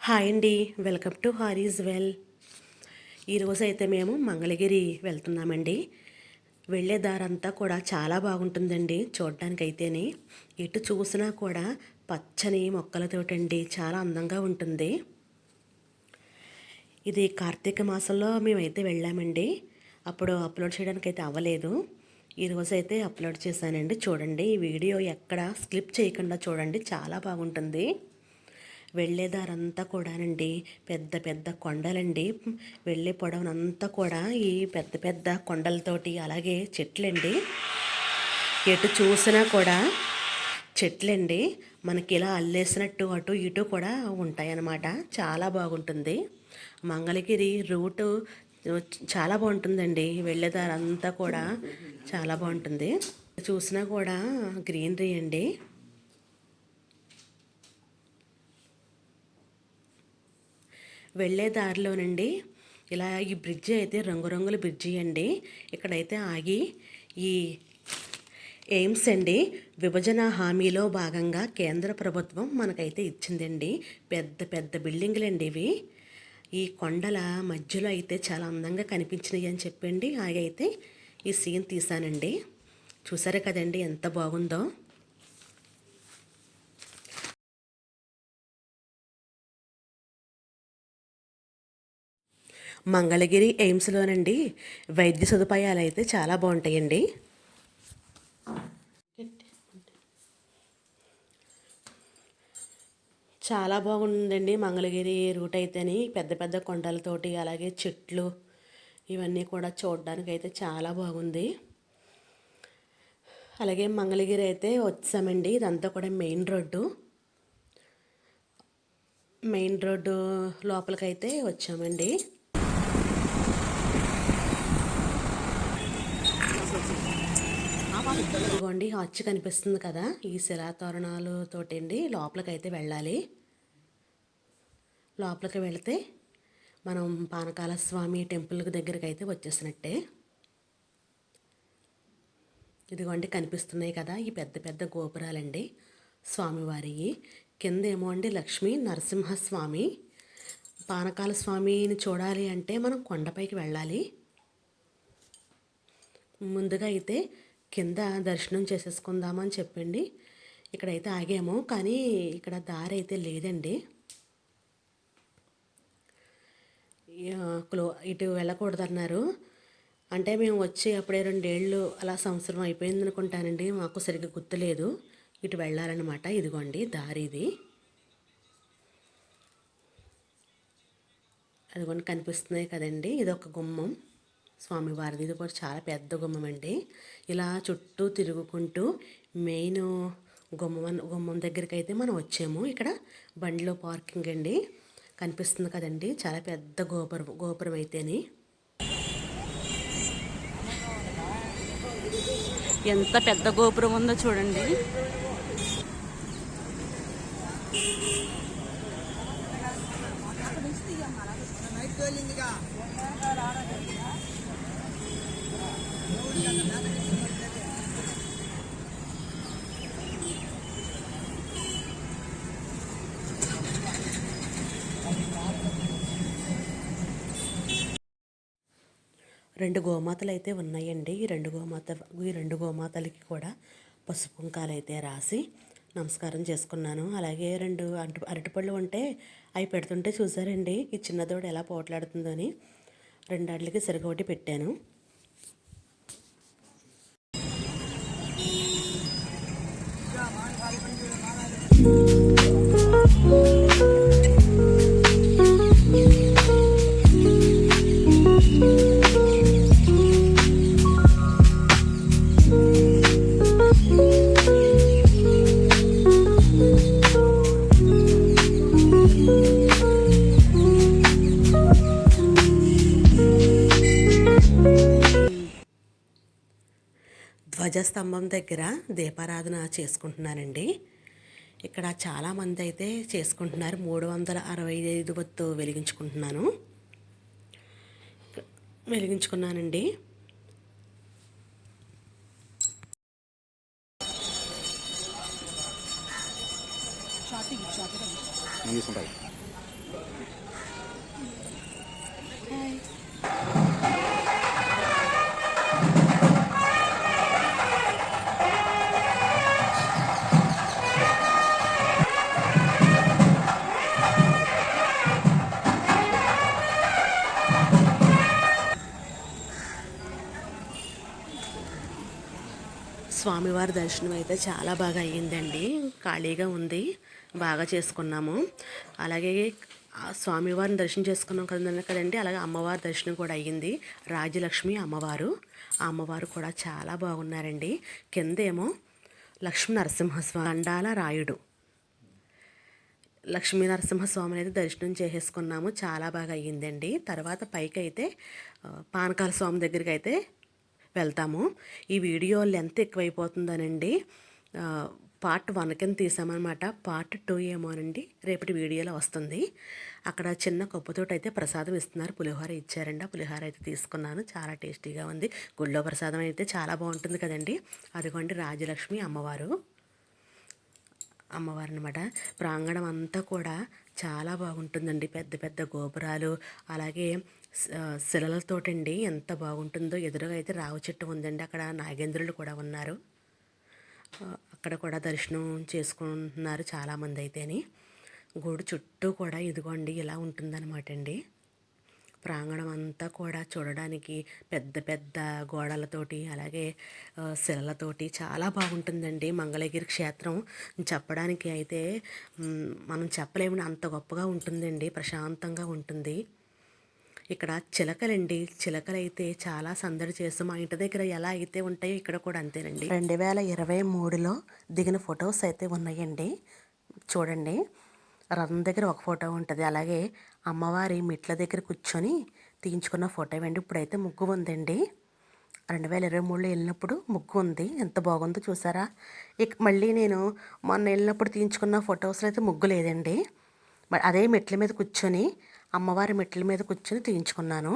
Hi అండి, welcome to హారీస్ well. ఈరోజు అయితే మేము మంగళగిరి వెళ్తున్నామండి. వెళ్ళే దారంతా కూడా చాలా బాగుంటుందండి చూడడానికైతేనే. ఎటు చూసినా కూడా పచ్చని మొక్కలతోటండి చాలా అందంగా ఉంటుంది. ఇది కార్తీక మాసంలో మేమైతే వెళ్ళామండి. అప్పుడు అప్లోడ్ చేయడానికి అయితే అవ్వలేదు. ఈరోజు అయితే అప్లోడ్ చేశానండి. చూడండి, ఈ వీడియో ఎక్కడ స్కిప్ చేయకుండా చూడండి, చాలా బాగుంటుంది. వెళ్ళేదారంతా కూడానండి పెద్ద పెద్ద కొండలండి. వెళ్ళే పొడవునంతా కూడా ఈ పెద్ద పెద్ద కొండలతోటి, అలాగే చెట్లండి. ఎటు చూసినా కూడా చెట్లండి. మనకి ఇలా అల్లేసినట్టు అటు ఇటు కూడా ఉంటాయన్నమాట. చాలా బాగుంటుంది. మంగళగిరి రూటు చాలా బాగుంటుందండి. వెళ్ళేదారంతా కూడా చాలా బాగుంటుంది. చూసినా కూడా గ్రీనరీ అండి. వెళ్ళే దారిలోనండి ఇలా ఈ బ్రిడ్జి అయితే రంగురంగుల బ్రిడ్జి అండి. ఇక్కడైతే ఆగి ఈ ఎయిమ్స్ అండి విభజన హామీలో భాగంగా కేంద్ర ప్రభుత్వం మనకైతే ఇచ్చిందండి. పెద్ద పెద్ద బిల్డింగ్లండి ఇవి. ఈ కొండల మధ్యలో అయితే చాలా అందంగా కనిపించినాయి అని చెప్పండి ఆగైతే ఈ సీన్ తీసానండి. చూసారా కదండి ఎంత బాగుందో. మంగళగిరి ఎయిమ్స్లోనండి వైద్య సదుపాయాలు అయితే చాలా బాగుంటాయండి. చాలా బాగుందండి మంగళగిరి రూట్ అయితేని. పెద్ద పెద్ద కొండలతోటి, అలాగే చెట్లు ఇవన్నీ కూడా చూడడానికి అయితే చాలా బాగుంది. అలాగే మంగళగిరి అయితే వచ్చామండి. ఇదంతా కూడా మెయిన్ రోడ్డు లోపలికైతే వచ్చామండి. ఇదిగోండి హార్చ్ కనిపిస్తుంది కదా, ఈ శిలాతోరణాలతోటి అండి లోపలికైతే వెళ్ళాలి. లోపలికి వెళితే మనం పానకాల స్వామి టెంపుల్ దగ్గరికి అయితే వచ్చేసినట్టే. ఇదిగోండి కనిపిస్తున్నాయి కదా ఈ పెద్ద పెద్ద గోపురాలండి స్వామివారి. కింద ఏమో అండి లక్ష్మీ నరసింహస్వామి. పానకాల స్వామిని చూడాలి అంటే మనం కొండపైకి వెళ్ళాలి. ముందుగా అయితే కింద దర్శనం చేసేసుకుందామని చెప్పండి ఇక్కడైతే ఆగాము. కానీ ఇక్కడ దారి అయితే లేదండి. ఇటు వెళ్ళకూడదన్నారు. అంటే మేము వచ్చి అప్పుడే 2 ఏళ్ళు అలా సంవత్సరం అయిపోయింది అనుకుంటానండి, మాకు సరిగ్గా గుర్తులేదు. ఇటు వెళ్ళాలన్నమాట. ఇదిగోండి దారి ఇది. అదిగోండి కనిపిస్తున్నాయి కదండి, ఇది ఒక గుమ్మం స్వామివారిది. ఇది కూడా చాలా పెద్ద గుమ్మం అండి. ఇలా చుట్టూ తిరుగుకుంటూ మెయిన్ గుమ్మం దగ్గరికి అయితే మనం వచ్చాము. ఇక్కడ బండిలో పార్కింగ్ అండి. కనిపిస్తుంది కదండి చాలా పెద్ద గోపురం అయితేని. ఎంత పెద్ద గోపురం ఉందో చూడండి. రెండు గోమాతలు అయితే ఉన్నాయండి. ఈ రెండు గోమాతలకి కూడా పసుపు కుంకాలు అయితే రాసి నమస్కారం చేసుకున్నాను. అలాగే 2 అరటిపళ్ళు ఉంటే అవి పెడుతుంటే చూసారండి ఈ చిన్నదోడు ఎలా పోట్లాడుతుందో అని 2 అట్లకి సరిగొట్టి పెట్టాను. ధ్వజస్తంభం దగ్గర దీపారాధన చేసుకుంటున్నానండి. ఇక్కడ చాలామంది అయితే చేసుకుంటున్నారు. 365 వత్తు వెలిగించుకున్నానండి. స్వామివారి దర్శనం అయితే చాలా బాగా అయ్యిందండి. ఖాళీగా ఉంది, బాగా చేసుకున్నాము. అలాగే స్వామివారిని దర్శనం చేసుకున్నాం కదండి, అలాగే అమ్మవారి దర్శనం కూడా అయ్యింది. రాజ్యలక్ష్మి అమ్మవారు, ఆ అమ్మవారు కూడా చాలా బాగున్నారండి. కిందేమో లక్ష్మీ నరసింహస్వామి దండాల రాయుడు, లక్ష్మీ నరసింహస్వామిని అయితే దర్శనం చేసేసుకున్నాము. చాలా బాగా అయ్యిందండి. తర్వాత పైకి అయితే పానకాల స్వామి దగ్గరికి అయితే వెళ్తాము. ఈ వీడియో లెంత్ ఎక్కువైపోతుందనండి పార్ట్ 1 కింద తీసామన్నమాట. పార్ట్ 2 ఏమోనండి రేపటి వీడియోలో వస్తుంది. అక్కడ చిన్న కప్పుతోటి అయితే ప్రసాదం ఇస్తున్నారు, పులిహోర ఇచ్చారండి. ఆ పులిహోర అయితే తీసుకున్నాను, చాలా టేస్టీగా ఉంది. గుళ్ళో ప్రసాదం అయితే చాలా బాగుంటుంది కదండి. అదిగోండి రాజలక్ష్మి అమ్మవారు అనమాట. ప్రాంగణం అంతా కూడా చాలా బాగుంటుందండి. పెద్ద పెద్ద గోపురాలు, అలాగే శిలలతోటండి ఎంత బాగుంటుందో. ఎదురుగా అయితే రావి చెట్టు ఉందండి, అక్కడ నాగేంద్రులు కూడా ఉన్నారు. అక్కడ కూడా దర్శనం చేసుకుంటున్నారు చాలామంది అయితేని. గుడి చుట్టూ కూడా ఇదిగోండి ఇలా ఉంటుందన్నమాట అండి. ప్రాంగణం అంతా కూడా చూడడానికి పెద్ద పెద్ద గోడలతోటి, అలాగే శిలలతోటి చాలా బాగుంటుందండి. మంగళగిరి క్షేత్రం చెప్పడానికి అయితే మనం చెప్పలేమని అంత గొప్పగా ఉంటుందండి, ప్రశాంతంగా ఉంటుంది. ఇక్కడ చిలకలండి, చిలకలు అయితే చాలా సందడి చేస్తూ మా ఇంటి దగ్గర ఎలా అయితే ఉంటాయో ఇక్కడ కూడా అంతేనండి. 2023లో దిగిన ఫొటోస్ అయితే ఉన్నాయండి. చూడండి, రథం దగ్గర ఒక ఫోటో ఉంటుంది, అలాగే అమ్మవారి మెట్ల దగ్గర కూర్చొని తీయించుకున్న ఫోటో అండి. ఇప్పుడైతే ముగ్గు ఉందండి. 2023లో వెళ్ళినప్పుడు ముగ్గు ఉంది, ఎంత బాగుందో చూసారా. ఇక మళ్ళీ నేను మొన్న వెళ్ళినప్పుడు తీయించుకున్న ఫొటోస్లో అయితే ముగ్గు లేదండి. అదే మెట్ల మీద కూర్చొని, అమ్మవారి మెట్ల మీద కూర్చొని తీయించుకున్నాను.